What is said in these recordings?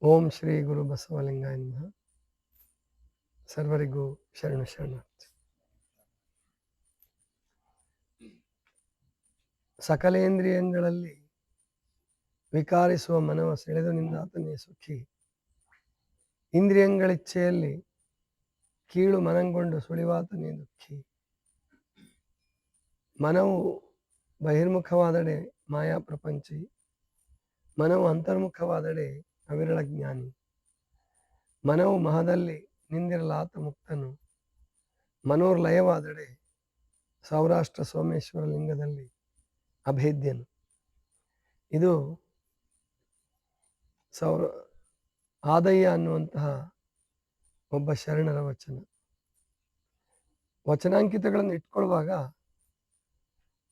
ಓಂ ಶ್ರೀ ಗುರು ಬಸವಲಿಂಗಾಯ ನಮಃ. ಸರ್ವರಿಗೂ ಶರಣು ಶರಣಾರ್ಥಿ. ಸಕಲೇಂದ್ರಿಯಗಳಲ್ಲಿ ವಿಕಾರಿಸುವ ಮನವ ಸೆಳೆದು ನಿಂದಾತನೇ ಸುಖಿ. ಇಂದ್ರಿಯಗಳಿಚ್ಛೆಯಲ್ಲಿ ಕೀಳು ಮನಂಗೊಂಡು ಸುಳಿವಾತನೇ ದುಃಖಿ. ಮನವು ಬಹಿರ್ಮುಖವಾದಡೆ ಮಾಯಾ ಪ್ರಪಂಚಿ, ಮನವು ಅಂತರ್ಮುಖವಾದಡೆ ಅವಿರಳ ಜ್ಞಾನಿ. ಮನವು ಮಹದಲ್ಲಿ ನಿಂದಿರಲಾತ ಮುಕ್ತನು, ಮನೋರ್ಲಯವಾದಡೆ ಸೌರಾಷ್ಟ್ರ ಸೋಮೇಶ್ವರ ಲಿಂಗದಲ್ಲಿ ಅಭೇದ್ಯನು. ಇದು ಆದಯ್ಯ ಅನ್ನುವಂತಹ ಒಬ್ಬ ಶರಣರ ವಚನ. ವಚನಾಂಕಿತಗಳನ್ನು ಇಟ್ಕೊಳ್ಳುವಾಗ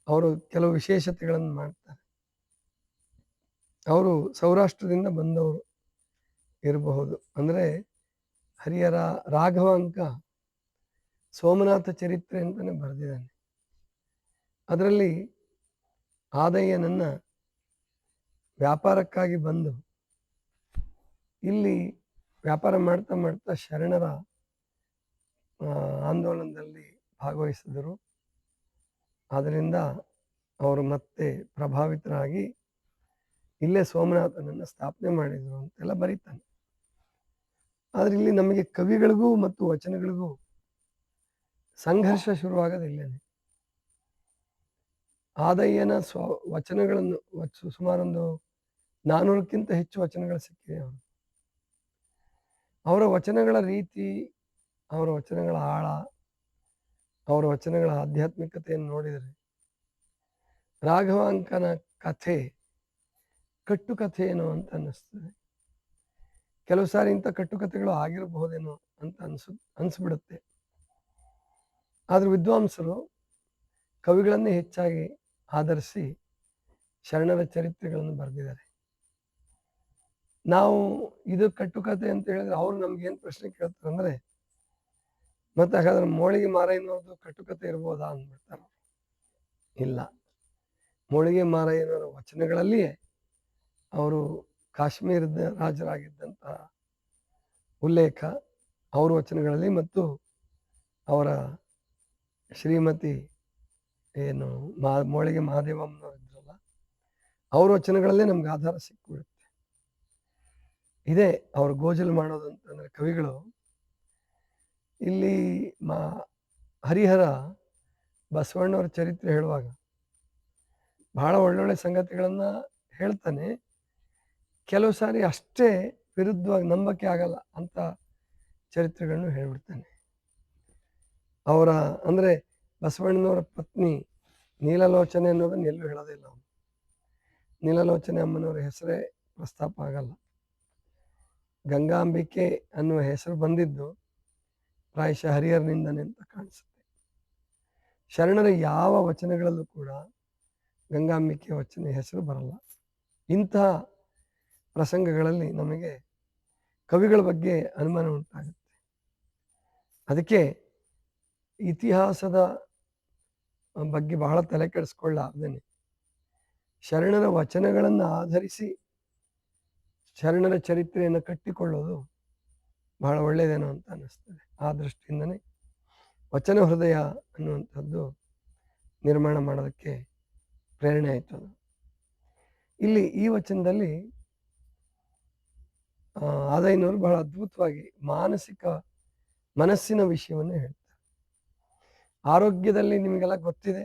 ಅವರು ಕೆಲವು ವಿಶೇಷತೆಗಳನ್ನು ಮಾಡ್ತಾರೆ. ಅವರು ಸೌರಾಷ್ಟ್ರದಿಂದ ಬಂದವರು ಇರಬಹುದು. ಅಂದರೆ ಹರಿಹರ ರಾಘವ ಅಂಕ ಸೋಮನಾಥ ಚರಿತ್ರೆ ಅಂತಲೇ ಬರೆದಿದ್ದಾನೆ. ಅದರಲ್ಲಿ ಆದಯ್ಯನನ್ನ ವ್ಯಾಪಾರಕ್ಕಾಗಿ ಬಂದು ಇಲ್ಲಿ ವ್ಯಾಪಾರ ಮಾಡ್ತಾ ಮಾಡ್ತಾ ಶರಣರ ಆಂದೋಲನದಲ್ಲಿ ಭಾಗವಹಿಸಿದರು. ಆದ್ದರಿಂದ ಅವರು ಮತ್ತೆ ಪ್ರಭಾವಿತರಾಗಿ ಇಲ್ಲೇ ಸೋಮನಾಥನನ್ನು ಸ್ಥಾಪನೆ ಮಾಡಿದರು ಅಂತೆಲ್ಲ ಬರೀತಾನೆ. ಆದರೆ ಇಲ್ಲಿ ನಮಗೆ ಕವಿಗಳಿಗೂ ಮತ್ತು ವಚನಗಳಿಗೂ ಸಂಘರ್ಷ ಶುರುವಾಗೋದಿಲ್ಲೇನೆ. ಆದಯ್ಯನ ವಚನಗಳನ್ನು ಸುಮಾರೊಂದು 400ಕ್ಕಿಂತ ಹೆಚ್ಚು ವಚನಗಳು ಸಿಕ್ಕಿದೆ. ಅವರ ವಚನಗಳ ರೀತಿ, ಅವರ ವಚನಗಳ ಆಳ, ಅವರ ವಚನಗಳ ಆಧ್ಯಾತ್ಮಿಕತೆಯನ್ನು ನೋಡಿದರೆ ರಾಘವ ಅಂಕನ ಕಥೆ ಕಟ್ಟುಕಥೆ ಏನೋ ಅಂತ ಅನ್ನಿಸ್ತದೆ. ಕೆಲವು ಸಾರಿ ಇಂಥ ಕಟ್ಟುಕಥೆಗಳು ಆಗಿರಬಹುದೇನೋ ಅಂತ ಅನಿಸ್ಬಿಡುತ್ತೆ. ಆದ್ರೆ ವಿದ್ವಾಂಸರು ಕವಿಗಳನ್ನೇ ಹೆಚ್ಚಾಗಿ ಆಧರಿಸಿ ಶರಣರ ಚರಿತ್ರೆಗಳನ್ನು ಬರೆದಿದ್ದಾರೆ. ನಾವು ಇದು ಕಟ್ಟುಕತೆ ಅಂತ ಹೇಳಿದ್ರೆ ಅವ್ರು ನಮ್ಗೇನು ಪ್ರಶ್ನೆ ಕೇಳ್ತಾರೆ ಅಂದ್ರೆ, ಮತ್ತೆ ಹಾಗಾದ್ರೆ ಮೋಳಿಗೆ ಮಾರಯ್ಯನವ್ರದ್ದು ಕಟ್ಟುಕತೆ ಇರ್ಬೋದಾ ಅಂದ್ಬಿಡ್ತಾರೆ. ಇಲ್ಲ, ಮೋಳಿಗೆ ಮಾರಯ್ಯನವರ ವಚನಗಳಲ್ಲಿಯೇ ಅವರು ಕಾಶ್ಮೀರದ ರಾಜರಾಗಿದ್ದಂತಹ ಉಲ್ಲೇಖ ಅವ್ರ ವಚನಗಳಲ್ಲಿ, ಮತ್ತು ಅವರ ಶ್ರೀಮತಿ ಏನು ಮೋಳಿಗೆ ಮಹಾದೇವಮ್ಮನವ್ರು ಇದ್ರಲ್ಲ, ಅವ್ರ ವಚನಗಳಲ್ಲೇ ನಮ್ಗೆ ಆಧಾರ ಸಿಕ್ಬಿಡುತ್ತೆ. ಇದೇ ಅವ್ರು ಗೋಜಲು ಮಾಡೋದು ಅಂತಂದ್ರೆ ಕವಿಗಳು ಇಲ್ಲಿ ಹರಿಹರ ಬಸವಣ್ಣವ್ರ ಚರಿತ್ರೆ ಹೇಳುವಾಗ ಬಹಳ ಒಳ್ಳೊಳ್ಳೆ ಸಂಗತಿಗಳನ್ನ ಹೇಳ್ತಾನೆ. ಕೆಲವು ಸಾರಿ ಅಷ್ಟೇ ವಿರುದ್ಧವಾಗಿ ನಂಬಕ್ಕೆ ಆಗಲ್ಲ ಅಂತ ಚರಿತ್ರೆಗಳನ್ನು ಹೇಳ್ಬಿಡ್ತಾನೆ. ಅವರ ಅಂದ್ರೆ ಬಸವಣ್ಣನವರ ಪತ್ನಿ ನೀಲಲೋಚನೆ ಅನ್ನೋದನ್ನ ಎಲ್ಲೂ ಹೇಳೋದಿಲ್ಲ ಅವನು. ನೀಲಲೋಚನೆ ಅಮ್ಮನವರ ಹೆಸರೇ ಪ್ರಸ್ತಾಪ ಆಗಲ್ಲ. ಗಂಗಾಂಬಿಕೆ ಅನ್ನುವ ಹೆಸರು ಬಂದಿದ್ದು ಪ್ರಾಯಶಃ ಹರಿಹರನಿಂದನೇ ಅಂತ ಕಾಣಿಸುತ್ತೆ. ಶರಣರ ಯಾವ ವಚನಗಳಲ್ಲೂ ಕೂಡ ಗಂಗಾಂಬಿಕೆ ವಚನ ಹೆಸರು ಬರಲ್ಲ. ಇಂತಹ ಪ್ರಸಂಗಗಳಲ್ಲಿ ನಮಗೆ ಕವಿಗಳ ಬಗ್ಗೆ ಅನುಮಾನ ಉಂಟಾಗುತ್ತೆ. ಅದಕ್ಕೆ ಇತಿಹಾಸದ ಬಗ್ಗೆ ಬಹಳ ತಲೆ ಕೆಡಿಸ್ಕೊಳ್ಳಾರ್ದೇನೆ ಶರಣರ ವಚನಗಳನ್ನು ಆಧರಿಸಿ ಶರಣರ ಚರಿತ್ರೆಯನ್ನು ಕಟ್ಟಿಕೊಳ್ಳೋದು ಬಹಳ ಒಳ್ಳೆಯದೇನೋ ಅಂತ ಅನ್ನಿಸ್ತದೆ. ಆ ದೃಷ್ಟಿಯಿಂದನೇ ವಚನ ಹೃದಯ ಅನ್ನುವಂಥದ್ದು ನಿರ್ಮಾಣ ಮಾಡೋದಕ್ಕೆ ಪ್ರೇರಣೆ ಆಯಿತು. ಇಲ್ಲಿ ಈ ವಚನದಲ್ಲಿ ಆದಯ್ಯನವರು ಬಹಳ ಅದ್ಭುತವಾಗಿ ಮನಸ್ಸಿನ ವಿಷಯವನ್ನು ಹೇಳ್ತಾರೆ. ಆರೋಗ್ಯದಲ್ಲಿ ನಿಮಗೆಲ್ಲ ಗೊತ್ತಿದೆ,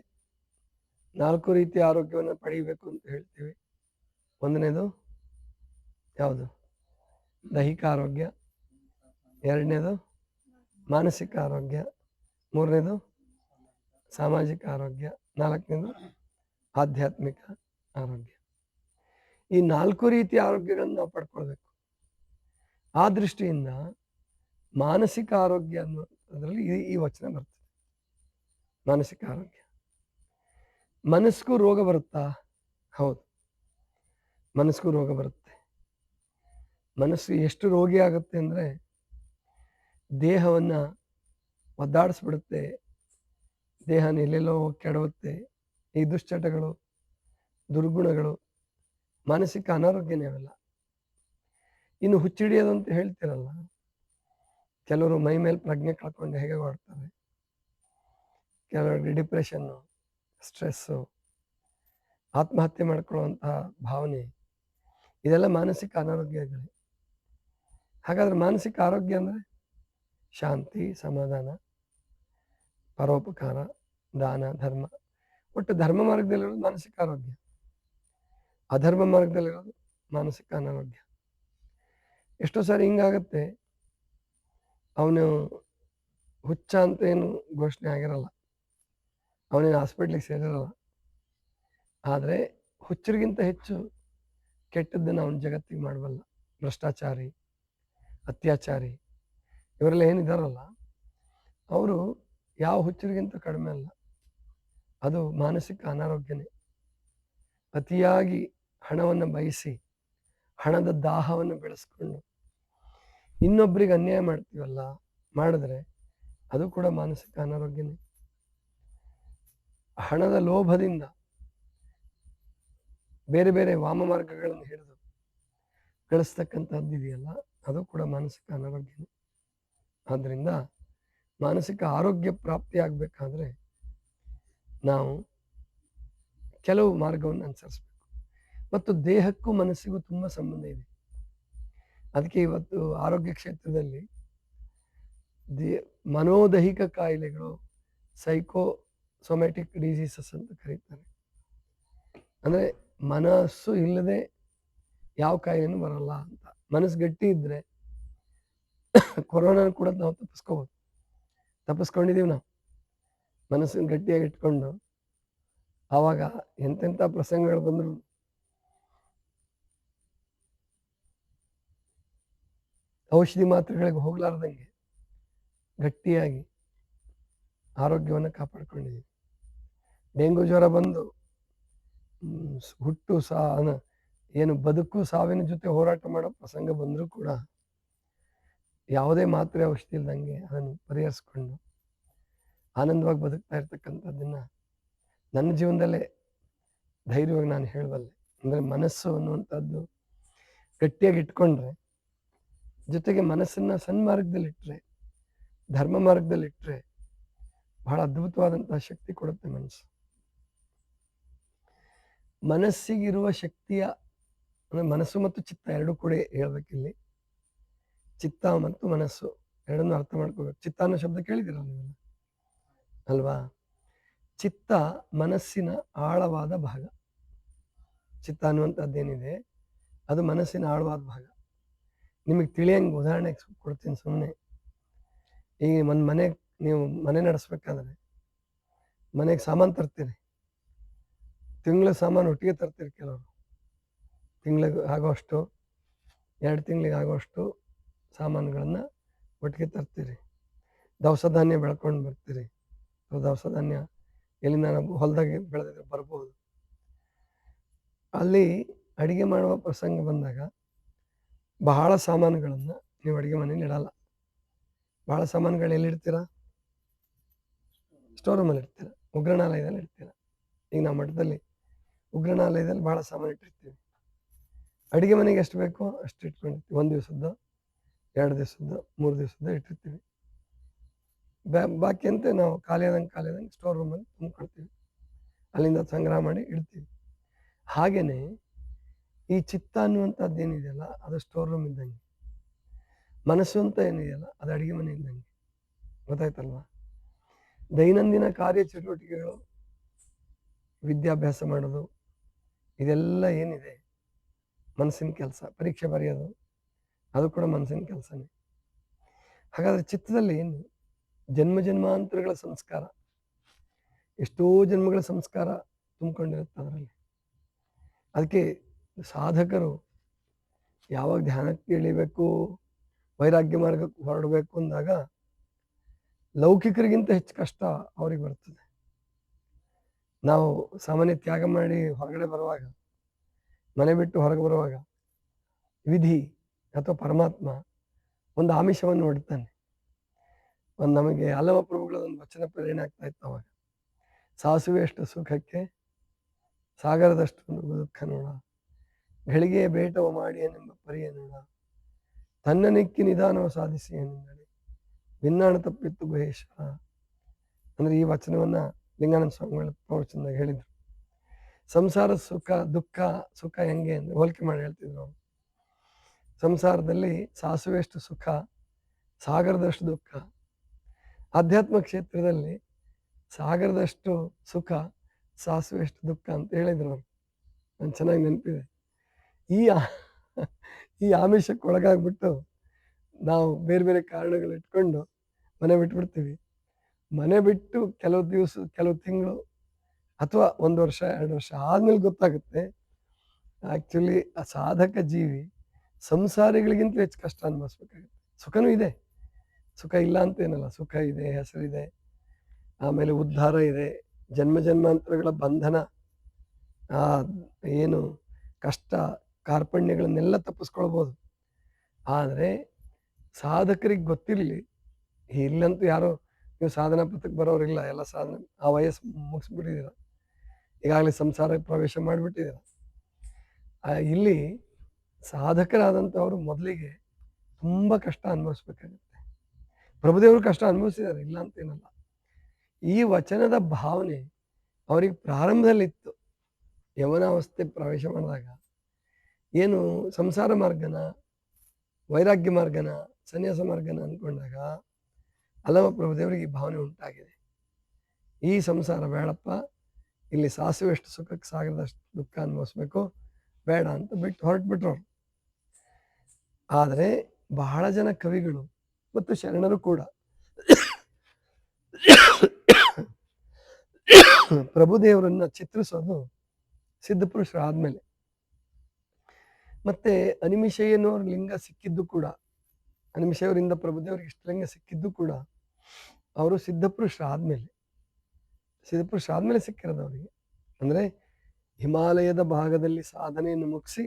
4 ರೀತಿಯ ಆರೋಗ್ಯವನ್ನು ಪಡೆಯಬೇಕು ಅಂತ ಹೇಳ್ತೀವಿ. ಒಂದನೇದು ಯಾವುದು? ದೈಹಿಕ ಆರೋಗ್ಯ. ಎರಡನೇದು ಮಾನಸಿಕ ಆರೋಗ್ಯ. ಮೂರನೇದು ಸಾಮಾಜಿಕ ಆರೋಗ್ಯ. 4ನೇದು ಆಧ್ಯಾತ್ಮಿಕ ಆರೋಗ್ಯ. ಈ 4 ರೀತಿಯ ಆರೋಗ್ಯಗಳನ್ನು ನಾವು ಪಡ್ಕೊಳ್ಬೇಕು. ಆ ದೃಷ್ಟಿಯಿಂದ ಮಾನಸಿಕ ಆರೋಗ್ಯ ಅನ್ನೋದ್ರಲ್ಲಿ ಈ ವಚನ ಬರ್ತದೆ. ಮಾನಸಿಕ ಆರೋಗ್ಯ. ಮನಸ್ಸಿಗೂ ರೋಗ ಬರುತ್ತಾ? ಹೌದು, ಮನಸ್ಸಿಗೂ ರೋಗ ಬರುತ್ತೆ. ಮನಸ್ಸು ಎಷ್ಟು ರೋಗಿ ಆಗುತ್ತೆ ಅಂದರೆ ದೇಹವನ್ನು ಒದ್ದಾಡಿಸ್ಬಿಡುತ್ತೆ, ದೇಹನ ಎಲ್ಲೆಲ್ಲೋ ಕೆಡವುತ್ತೆ. ಈ ದುಶ್ಚಟಗಳು, ದುರ್ಗುಣಗಳು, ಮಾನಸಿಕ ಅನಾರೋಗ್ಯನೇ ಅವೆಲ್ಲ. ಇನ್ನು ಹುಚ್ಚಿಡಿಯೋದು ಅಂತ ಹೇಳ್ತಿರಲ್ಲ, ಕೆಲವರು ಮೈ ಮೇಲೆ ಪ್ರಜ್ಞೆ ಕಳ್ಕೊಂಡು ಹೇಗೆ ಓಡ್ತಾರೆ, ಕೆಲವರಿಗೆ ಡಿಪ್ರೆಷನ್ನು, ಸ್ಟ್ರೆಸ್ಸು, ಆತ್ಮಹತ್ಯೆ ಮಾಡ್ಕೊಳ್ಳುವಂತಹ ಭಾವನೆ, ಇದೆಲ್ಲ ಮಾನಸಿಕ ಅನಾರೋಗ್ಯಗಳೇ. ಹಾಗಾದ್ರೆ ಮಾನಸಿಕ ಆರೋಗ್ಯ ಅಂದರೆ ಶಾಂತಿ, ಸಮಾಧಾನ, ಪರೋಪಕಾರ, ದಾನ, ಧರ್ಮ. ಒಟ್ಟು ಧರ್ಮ ಮಾರ್ಗದಲ್ಲಿರೋದು ಮಾನಸಿಕ ಆರೋಗ್ಯ, ಅಧರ್ಮ ಮಾರ್ಗದಲ್ಲಿರೋದು ಮಾನಸಿಕ ಅನಾರೋಗ್ಯ. ಎಷ್ಟೋ ಸಾರಿ ಹಿಂಗಾಗತ್ತೆ, ಅವನು ಹುಚ್ಚ ಅಂತ ಏನು ಘೋಷಣೆ ಆಗಿರಲ್ಲ, ಅವನೇನು ಹಾಸ್ಪಿಟ್ಲಿಗೆ ಸೇರಿರಲ್ಲ, ಆದರೆ ಹುಚ್ಚರಿಗಿಂತ ಹೆಚ್ಚು ಕೆಟ್ಟದ್ದನ್ನು ಅವನ ಜಗತ್ತಿಗೆ ಮಾಡಬಲ್ಲ. ಭ್ರಷ್ಟಾಚಾರಿ, ಅತ್ಯಾಚಾರಿ, ಇವರೆಲ್ಲ ಏನಿದಾರಲ್ಲ ಅವರು ಯಾವ ಹುಚ್ಚರಿಗಿಂತ ಕಡಿಮೆ ಅಲ್ಲ. ಅದು ಮಾನಸಿಕ ಅನಾರೋಗ್ಯನೇ. ಅತಿಯಾಗಿ ಹಣವನ್ನು ಬಯಸಿ ಹಣದ ದಾಹವನ್ನು ಬೆಳೆಸ್ಕೊಂಡು ಇನ್ನೊಬ್ಬರಿಗೆ ಅನ್ಯಾಯ ಮಾಡ್ತೀವಲ್ಲ, ಮಾಡಿದ್ರೆ ಅದು ಕೂಡ ಮಾನಸಿಕ ಅನಾರೋಗ್ಯನೇ. ಹಣದ ಲೋಭದಿಂದ ಬೇರೆ ಬೇರೆ ವಾಮ ಮಾರ್ಗಗಳನ್ನು ಹಿಡಿದು ಗಳಿಸ್ತಕ್ಕಂಥದ್ದು ಇದೆಯಲ್ಲ, ಅದು ಕೂಡ ಮಾನಸಿಕ ಅನಾರೋಗ್ಯನೇ. ಆದ್ದರಿಂದ ಮಾನಸಿಕ ಆರೋಗ್ಯ ಪ್ರಾಪ್ತಿಯಾಗಬೇಕಾದ್ರೆ ನಾವು ಕೆಲವು ಮಾರ್ಗವನ್ನು ಅನುಸರಿಸಬೇಕು. ಮತ್ತು ದೇಹಕ್ಕೂ ಮನಸ್ಸಿಗೂ ತುಂಬ ಸಂಬಂಧ ಇದೆ. ಅದಕ್ಕೆ ಇವತ್ತು ಆರೋಗ್ಯ ಕ್ಷೇತ್ರದಲ್ಲಿ ಮನೋದೈಹಿಕ ಕಾಯಿಲೆಗಳು, ಸೈಕೋಸೊಮ್ಯಾಟಿಕ್ ಡಿಸೀಸಸ್ ಅಂತ ಕರೀತಾರೆ. ಅಂದರೆ ಮನಸ್ಸು ಇಲ್ಲದೆ ಯಾವ ಕಾಯಿಲೆನೂ ಬರಲ್ಲ ಅಂತ. ಮನಸ್ಸು ಗಟ್ಟಿ ಇದ್ದರೆ ಕೊರೋನಾ ಕೂಡ ನಾವು ತಪ್ಪಿಸ್ಕೊಂಡಿದ್ದೀವಿ. ನಾವು ಮನಸ್ಸನ್ನು ಗಟ್ಟಿಯಾಗಿ ಇಟ್ಕೊಂಡು ಆವಾಗ ಎಂತೆಂಥ ಪ್ರಸಂಗಗಳು ಬಂದರೂ ಔಷಧಿ ಮಾತ್ರೆಗಳಿಗೆ ಹೋಗ್ಲಾರ್ದಂಗೆ ಗಟ್ಟಿಯಾಗಿ ಆರೋಗ್ಯವನ್ನು ಕಾಪಾಡ್ಕೊಂಡಿದ್ದೀವಿ. ಡೆಂಗು ಜ್ವರ ಬಂದು ಏನು ಬದುಕು ಸಾವಿನ ಜೊತೆ ಹೋರಾಟ ಮಾಡೋ ಪ್ರಸಂಗ ಬಂದರೂ ಕೂಡ ಯಾವುದೇ ಮಾತ್ರೆ ಔಷಧಿ ಇಲ್ದಂಗೆ ಅದನ್ನು ಪರಿಹರಿಸ್ಕೊಂಡು ಆನಂದವಾಗಿ ಬದುಕ್ತಾ ಇರ್ತಕ್ಕಂಥದ್ದನ್ನು ನನ್ನ ಜೀವನದಲ್ಲೇ ಧೈರ್ಯವಾಗಿ ನಾನು ಹೇಳಬಲ್ಲೆ. ಅಂದರೆ ಮನಸ್ಸು ಅನ್ನುವಂಥದ್ದು ಗಟ್ಟಿಯಾಗಿ ಇಟ್ಕೊಂಡ್ರೆ, ಜೊತೆಗೆ ಮನಸ್ಸನ್ನು ಸನ್ಮಾರ್ಗದಲ್ಲಿಟ್ಟರೆ, ಧರ್ಮ ಮಾರ್ಗದಲ್ಲಿಟ್ಟರೆ ಬಹಳ ಅದ್ಭುತವಾದಂತಹ ಶಕ್ತಿ ಕೊಡುತ್ತೆ ಮನಸ್ಸು. ಮನಸ್ಸಿಗಿರುವ ಶಕ್ತಿಯ ಅಂದರೆ ಮನಸ್ಸು ಮತ್ತು ಚಿತ್ತ ಎರಡೂ ಕೂಡ ಹೇಳ್ಬೇಕಿಲ್ಲಿ. ಚಿತ್ತ ಮತ್ತು ಮನಸ್ಸು ಎರಡನ್ನೂ ಅರ್ಥ ಮಾಡ್ಕೋಬೇಕು. ಚಿತ್ತ ಅನ್ನೋ ಶಬ್ದ ಕೇಳಿದಿರಲ್ಲ ನೀವು ಅಲ್ವಾ? ಚಿತ್ತ ಮನಸ್ಸಿನ ಆಳವಾದ ಭಾಗ. ಚಿತ್ತ ಅನ್ನುವಂಥದ್ದೇನಿದೆ ಅದು ಮನಸ್ಸಿನ ಆಳವಾದ ಭಾಗ. ನಿಮಗೆ ತಿಳಿಯಂಗೆ ಉದಾಹರಣೆ ಕೊಡ್ತೀನಿ ಸುಮ್ಮನೆ. ಈಗ ನೀವು ಮನೆ ನಡೆಸ್ಬೇಕಾದ್ರೆ ಮನೆಗೆ ಸಾಮಾನು ತರ್ತೀರಿ, ತಿಂಗಳ ಸಾಮಾನು ಒಟ್ಟಿಗೆ ತರ್ತೀರಿ. ಕೆಲವರು ತಿಂಗಳಿಗೆ ಆಗೋಷ್ಟು, 2 ತಿಂಗಳಿಗೆ ಆಗೋಷ್ಟು ಸಾಮಾನುಗಳನ್ನು ಒಟ್ಟಿಗೆ ತರ್ತೀರಿ. ದವಸ ಧಾನ್ಯ ಬೆಳ್ಕೊಂಡು ಬರ್ತೀರಿ. ದವಸ ಧಾನ್ಯ ಎಲ್ಲಿಂದ ಹೊಲದಾಗೆ ಬೆಳೆದಿದ್ರೆ ಬರ್ಬೋದು. ಅಲ್ಲಿ ಅಡುಗೆ ಮಾಡುವ ಪ್ರಸಂಗ ಬಂದಾಗ ಬಹಳ ಸಾಮಾನುಗಳನ್ನು ನೀವು ಅಡುಗೆ ಮನೇಲಿ ಇಡಲ್ಲ. ಭಾಳ ಸಾಮಾನುಗಳು ಎಲ್ಲಿಡ್ತೀರ? ಸ್ಟೋರ್ ರೂಮಲ್ಲಿ ಇಡ್ತೀರ, ಉಗ್ರಣಾಲಯದಲ್ಲಿ ಇಡ್ತೀರ. ಈಗ ನಾವು ಮಠದಲ್ಲಿ ಉಗ್ರಣಾಲಯದಲ್ಲಿ ಭಾಳ ಸಾಮಾನು ಇಟ್ಟಿರ್ತೀವಿ. ಅಡುಗೆ ಮನೆಗೆ ಎಷ್ಟು ಬೇಕೋ ಅಷ್ಟು ಇಟ್ಕೊಂಡಿರ್ತೀವಿ. 1 ದಿವಸದ್ದು, 2 ದಿವಸದ್ದು, 3 ದಿವಸದ್ದು ಇಟ್ಟಿರ್ತೀವಿ. ಬಾಕಿ ಅಂತ ನಾವು ಖಾಲಿಯಾದಂಗೆ ಸ್ಟೋರ್ ರೂಮಲ್ಲಿ ತುಂಬಿಕೊಡ್ತೀವಿ. ಅಲ್ಲಿಂದ ಸಂಗ್ರಹ ಮಾಡಿ ಇಡ್ತೀವಿ. ಹಾಗೆಯೇ ಈ ಚಿತ್ತ ಅನ್ನುವಂಥದ್ದು ಏನಿದೆಯಲ್ಲ ಅದು ಸ್ಟೋರ್ ರೂಮ್ ಇದ್ದಂಗೆ. ಮನಸ್ಸು ಅಂತ ಏನಿದೆಯಲ್ಲ ಅದು ಅಡುಗೆ ಮನೆ ಇದ್ದಂಗೆ. ಗೊತ್ತಾಯ್ತಲ್ವಾ? ದೈನಂದಿನ ಕಾರ್ಯಚಟುವಟಿಕೆಗಳು, ವಿದ್ಯಾಭ್ಯಾಸ ಮಾಡೋದು, ಇದೆಲ್ಲ ಏನಿದೆ ಮನಸ್ಸಿನ ಕೆಲಸ. ಪರೀಕ್ಷೆ ಬರೆಯೋದು ಅದು ಕೂಡ ಮನಸ್ಸಿನ ಕೆಲಸನೇ. ಹಾಗಾದರೆ ಚಿತ್ತದಲ್ಲಿ ಏನು? ಜನ್ಮಾಂತರಗಳ ಸಂಸ್ಕಾರ, ಎಷ್ಟೋ ಜನ್ಮಗಳ ಸಂಸ್ಕಾರ ತುಂಬಿಕೊಂಡಿರುತ್ತೆ ಅದರಲ್ಲಿ. ಅದಕ್ಕೆ ಸಾಧಕರು ಯಾವಾಗ ಧ್ಯಾನಕ್ಕೆ ಇಳಿಬೇಕು, ವೈರಾಗ್ಯ ಮಾರ್ಗಕ್ಕೆ ಹೊರಡಬೇಕು ಅಂದಾಗ ಲೌಕಿಕರಿಗಿಂತ ಹೆಚ್ಚು ಕಷ್ಟ ಅವ್ರಿಗೆ ಬರ್ತದೆ. ನಾವು ಸಾಮಾನ್ಯ ತ್ಯಾಗ ಮಾಡಿ ಹೊರಗಡೆ ಬರುವಾಗ, ಮನೆ ಬಿಟ್ಟು ಹೊರಗೆ ಬರುವಾಗ ವಿಧಿ ಅಥವಾ ಪರಮಾತ್ಮ ಒಂದು ಆಮಿಷವನ್ನು ಹೊಡ್ತಾನೆ. ನಮಗೆ ಹಲವ ಪ್ರಭುಗಳ ಒಂದು ವಚನ ಪ್ರೇರಣೆ ಆಗ್ತಾ ಇತ್ತು ಅವಾಗ. ಸಾಸುವೆಯಷ್ಟು ಸುಖಕ್ಕೆ ಸಾಗರದಷ್ಟು ದುಃಖ ನೋಡ, ಗಳಿಗೆ ಬೇಟವ ಮಾಡಿ ಏನೆಂಬ ಪರಿಯ ನೋಡ, ತನ್ನ ನಿಕ್ಕಿ ನಿಧಾನವ ಸಾಧಿಸಿ ಎನ್ನುವಡಿ ಭಿನ್ನಾಣ ತಪ್ಪಿತ್ತು ಗುಹೇಶ್ವರ. ಅಂದ್ರೆ ಈ ವಚನವನ್ನ ಲಿಂಗಾನಂದ ಸ್ವಾಮಿಗಳ ಪ್ರವಚನದಾಗ ಹೇಳಿದ್ರು. ಸಂಸಾರದ ಸುಖ ದುಃಖ ಸುಖ ಹೆಂಗೆ ಅಂದ್ರೆ ಹೋಲಿಕೆ ಮಾಡಿ ಹೇಳ್ತಿದ್ರು ಅವರು. ಸಂಸಾರದಲ್ಲಿ ಸಾಸುವೆಷ್ಟು ಸುಖ, ಸಾಗರದಷ್ಟು ದುಃಖ. ಆಧ್ಯಾತ್ಮ ಕ್ಷೇತ್ರದಲ್ಲಿ ಸಾಗರದಷ್ಟು ಸುಖ, ಸಾಸುವೆಷ್ಟು ದುಃಖ ಅಂತ ಹೇಳಿದ್ರು ಅವರು. ನನ್ಗೆ ಚೆನ್ನಾಗಿ ನೆನಪಿದೆ. ಈ ಈ ಆಮಿಷಕ್ಕೆ ಒಳಗಾಗ್ಬಿಟ್ಟು ನಾವು ಬೇರೆ ಬೇರೆ ಕಾರಣಗಳು ಇಟ್ಕೊಂಡು ಮನೆ ಬಿಟ್ಬಿಡ್ತೀವಿ. ಮನೆ ಬಿಟ್ಟು ಕೆಲವು ದಿವಸ, ಕೆಲವು ತಿಂಗಳು ಅಥವಾ 1 ವರ್ಷ 2 ವರ್ಷ ಆದ್ಮೇಲೆ ಗೊತ್ತಾಗುತ್ತೆ ಆಕ್ಚುಲಿ ಆ ಸಾಧಕ ಜೀವಿ ಸಂಸಾರಿಗಳಿಗಿಂತ ಹೆಚ್ಚು ಕಷ್ಟ ಅನುಭವಿಸ್ಬೇಕಾಗುತ್ತೆ. ಸುಖನೂ ಇದೆ, ಸುಖ ಇಲ್ಲ ಅಂತ ಏನಲ್ಲ, ಸುಖ ಇದೆ, ಹೆಸರಿದೆ, ಆಮೇಲೆ ಉದ್ಧಾರ ಇದೆ, ಜನ್ಮ ಜನ್ಮಾಂತರಗಳ ಬಂಧನ, ಆ ಏನು ಕಷ್ಟ ಕಾರ್ಪಣ್ಯಗಳನ್ನೆಲ್ಲ ತಪ್ಪಿಸ್ಕೊಳ್ಬೋದು. ಆದರೆ ಸಾಧಕರಿಗೆ ಗೊತ್ತಿರಲಿ, ಇಲ್ಲಂತೂ ಯಾರೋ ನೀವು ಸಾಧನಾ ಪಥಕ್ಕೆ ಬರೋರಿಲ್ಲ, ಎಲ್ಲ ಸಾಧನೆ ಆ ವಯಸ್ಸು ಮುಗಿಸ್ಬಿಟ್ಟಿದ್ದೀರ, ಈಗಾಗಲೇ ಸಂಸಾರಕ್ಕೆ ಪ್ರವೇಶ ಮಾಡಿಬಿಟ್ಟಿದ್ದೀರ. ಇಲ್ಲಿ ಸಾಧಕರಾದಂಥವ್ರು ಮೊದಲಿಗೆ ತುಂಬ ಕಷ್ಟ ಅನುಭವಿಸ್ಬೇಕಾಗುತ್ತೆ. ಪ್ರಭುದೇವರು ಕಷ್ಟ ಅನುಭವಿಸಿದ್ದಾರೆ, ಇಲ್ಲ ಅಂತೇನಲ್ಲ. ಈ ವಚನದ ಭಾವನೆ ಅವ್ರಿಗೆ ಪ್ರಾರಂಭದಲ್ಲಿತ್ತು. ಯವನಾವಸ್ಥೆ ಪ್ರವೇಶ ಮಾಡಿದಾಗ ಏನು ಸಂಸಾರ ಮಾರ್ಗನ, ವೈರಾಗ್ಯ ಮಾರ್ಗನ, ಸನ್ಯಾಸ ಮಾರ್ಗನ ಅಂದ್ಕೊಂಡಾಗ ಅಲ್ಲವ ಪ್ರಭುದೇವರಿಗೆ ಈ ಭಾವನೆ ಉಂಟಾಗಿದೆ. ಈ ಸಂಸಾರ ಬೇಡಪ್ಪ, ಇಲ್ಲಿ ಸಾಸುವೆಷ್ಟು ಸುಖಕ್ಕೆ ಸಾಗರದಷ್ಟು ದುಃಖ ಅನುಭವಿಸ್ಬೇಕು, ಬೇಡ ಅಂತ ಬಿಟ್ಟು ಹೊರಟ್ಬಿಟ್ರು. ಆದರೆ ಬಹಳ ಜನ ಕವಿಗಳು ಮತ್ತು ಶರಣರು ಕೂಡ ಪ್ರಭುದೇವರನ್ನ ಚಿತ್ರಿಸೋದು ಸಿದ್ಧಪುರುಷರು ಆದ್ಮೇಲೆ. ಮತ್ತೆ ಅನಿಮಿಷಯ್ಯನವ್ರ ಲಿಂಗ ಸಿಕ್ಕಿದ್ದು ಕೂಡ, ಅನಿಮಿಷಯವರಿಂದ ಪ್ರಭುದೇವರಿಗೆ ಇಷ್ಟಲಿಂಗ ಸಿಕ್ಕಿದ್ದು ಕೂಡ ಅವರು ಸಿದ್ಧಪುರುಷರು ಆದ್ಮೇಲೆ ಸಿಕ್ಕಿರೋದು ಅವರಿಗೆ. ಅಂದರೆ ಹಿಮಾಲಯದ ಭಾಗದಲ್ಲಿ ಸಾಧನೆಯನ್ನು ಮುಗಿಸಿ